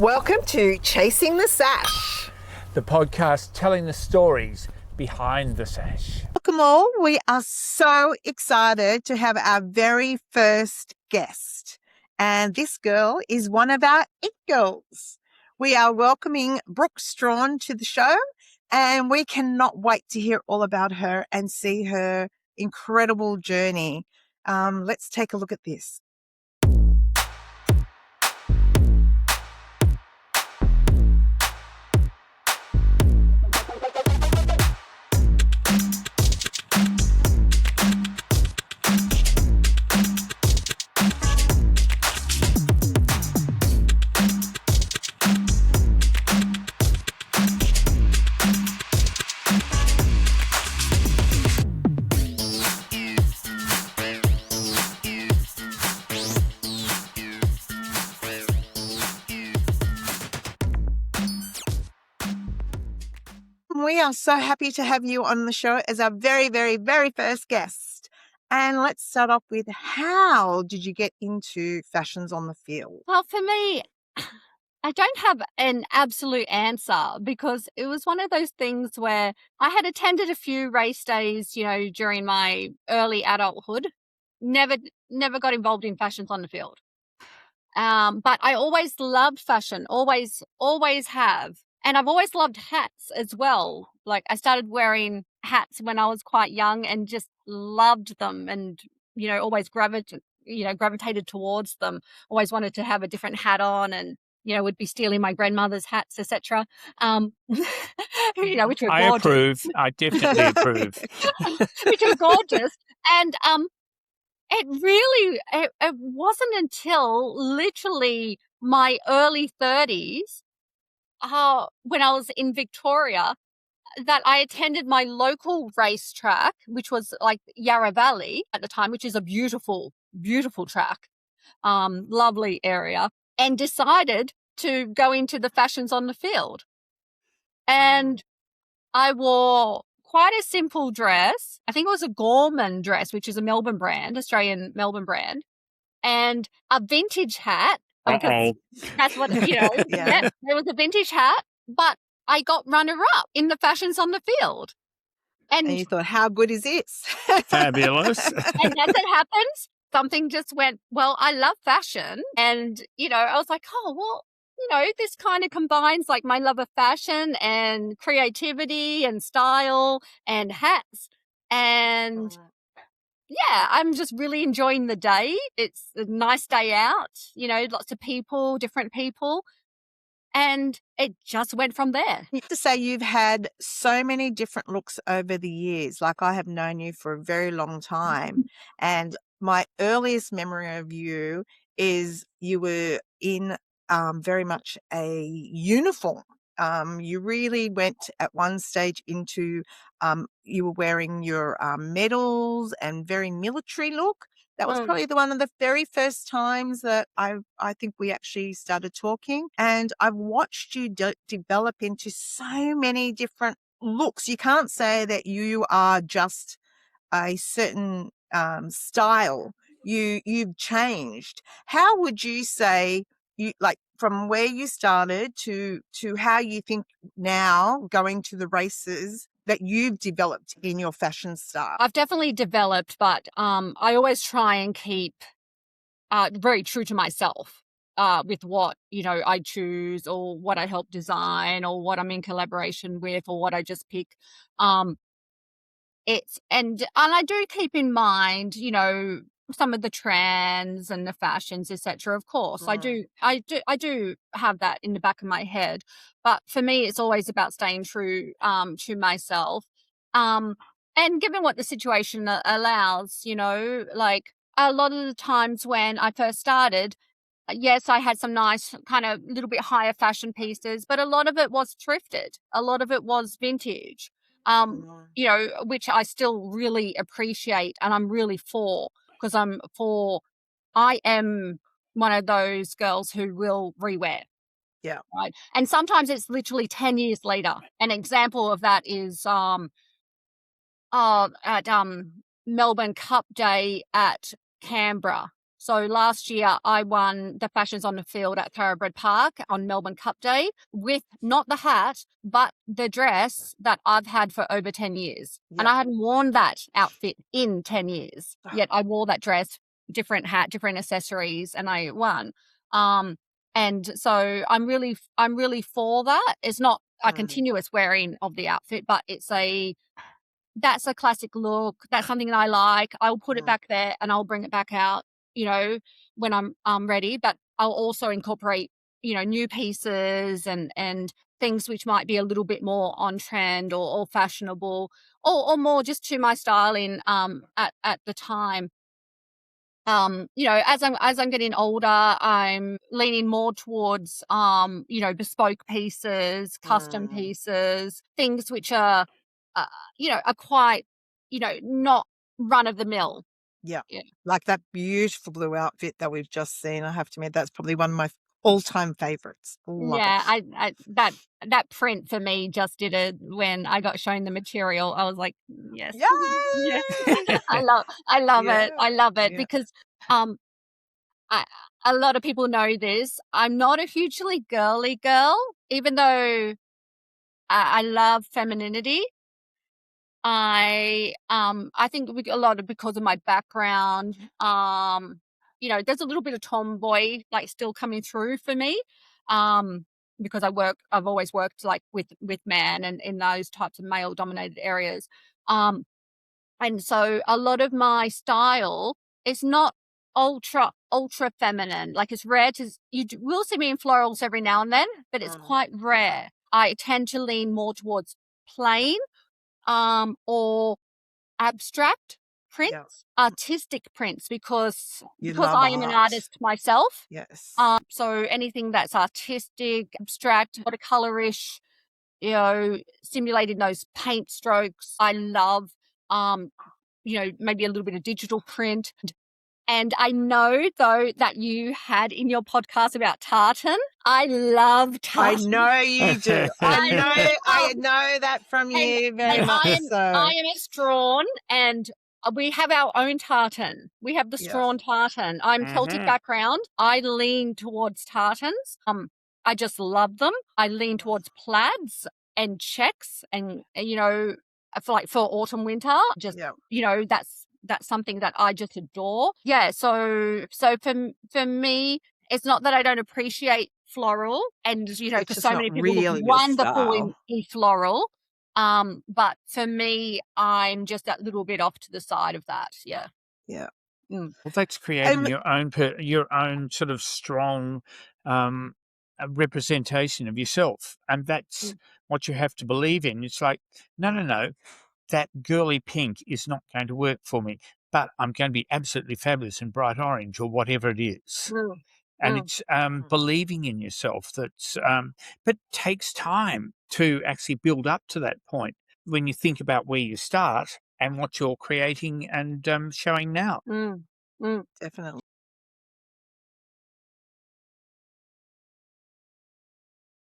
Welcome to Chasing the Sash, the podcast telling the stories behind the sash. Welcome all. We are so excited to have our very first guest. And this girl is one of our It Girls. We are welcoming Brooke Strahan to the show, and we cannot wait to hear all about her and see her incredible journey. Let's take a look at this. We are so happy to have you on the show as our very, very, very first guest. And let's start off with, how did you get into fashions on the field? Well, for me, I don't have an absolute answer because it was one of those things where I had attended a few race days, during my early adulthood. Never got involved in fashions on the field. But I always loved fashion, always have. And I've always loved hats as well. Like, I started wearing hats when I was quite young and just loved them and, always gravitated towards them. Always wanted to have a different hat on and, would be stealing my grandmother's hats, etc. Which were gorgeous. I approve. I definitely approve. Which are gorgeous. And it wasn't until literally my early 30s, when I was in Victoria, that I attended my local racetrack, which was like Yarra Valley at the time, which is a beautiful, beautiful track, lovely area, and decided to go into the fashions on the field. And I wore quite a simple dress. I think it was a Gorman dress, which is a Melbourne brand, Australian Melbourne brand, and a vintage hat. Because that's what, Yeah, there was a vintage hat, but I got runner-up in the fashions on the field. And you thought, how good is this? Fabulous. And as it happens, something just went, well, I love fashion. And, I was like, this kind of combines like my love of fashion and creativity and style and hats. And yeah, I'm just really enjoying the day. It's a nice day out, lots of people, different people. And it just went from there. You have to say you've had so many different looks over the years. Like, I have known you for a very long time. And my earliest memory of you is you were in very much a uniform. You really went at one stage into, you were wearing your medals and very military look. That was probably one of the very first times that I think we actually started talking. And I've watched you develop into so many different looks. You can't say that you are just a certain style. You've changed. How would you say, from where you started to how you think now, going to the races, that you've developed in your fashion style? I've definitely developed, but I always try and keep very true to myself with what, I choose or what I help design or what I'm in collaboration with or what I just pick. And I do keep in mind, some of the trends and the fashions, etc. Of course, I do have that in the back of my head. But for me, it's always about staying true to myself. And given what the situation allows, like a lot of the times when I first started, yes, I had some nice kind of little bit higher fashion pieces, but a lot of it was thrifted. A lot of it was vintage, which I still really appreciate and I'm really for. Because I am one of those girls who will rewear. Yeah. Right. And sometimes it's literally 10 years later. An example of that is at Melbourne Cup Day at Canberra. So last year I won the Fashions on the Field at Thoroughbred Park on Melbourne Cup Day with not the hat, but the dress that I've had for over 10 years. And Yep. I hadn't worn that outfit in 10 years. Yet I wore that dress, different hat, different accessories, and I won. And so I'm really for that. It's not a continuous wearing of the outfit, but that's a classic look. That's something that I like. I'll put it back there and I'll bring it back out, when I'm ready. But I'll also incorporate, new pieces and things which might be a little bit more on trend or fashionable or more just to my styling at the time. As I'm getting older, I'm leaning more towards bespoke pieces, custom pieces, things which are are quite not run of the mill. Yeah. Yeah. Like that beautiful blue outfit that we've just seen. I have to admit, that's probably one of my all-time favorites. Love Yeah, it. I that print for me just did it when I got shown the material. I was like, yes, yes, Yay! I love it. I love it Yeah. because a lot of people know this. I'm not a hugely girly girl, even though I love femininity. I think a lot of because of my background, there's a little bit of tomboy like still coming through for me. Because I've always worked like with men and in those types of male dominated areas. And so a lot of my style is not ultra feminine. Like it's rare will see me in florals every now and then, but it's quite rare. I tend to lean more towards plain, or abstract prints, artistic prints, because love I am an art. artist myself. Yes. So anything that's artistic, abstract, watercolorish, simulating those paint strokes, I love. Maybe a little bit of digital print. And I know, though, that you had in your podcast about tartan. I love I tartan. know you do. I know that from you very And much so. I am a strawn, and we have our own tartan. We have the Yeah. strawn tartan. I'm Celtic background. I lean towards tartans. I just love them. I lean towards plaids and checks, and for autumn winter, just that's something that I just adore. Yeah. So for me, it's not that I don't appreciate floral, and because so many people look wonderful in floral. But for me, I'm just that little bit off to the side of that. Yeah. Yeah. Well, that's creating your own sort of strong representation of yourself, and that's what you have to believe in. It's like, no, that girly pink is not going to work for me, but I'm going to be absolutely fabulous in bright orange or whatever it is. And it's believing in yourself that's, but takes time to actually build up to that point when you think about where you start and what you're creating and showing now. Definitely.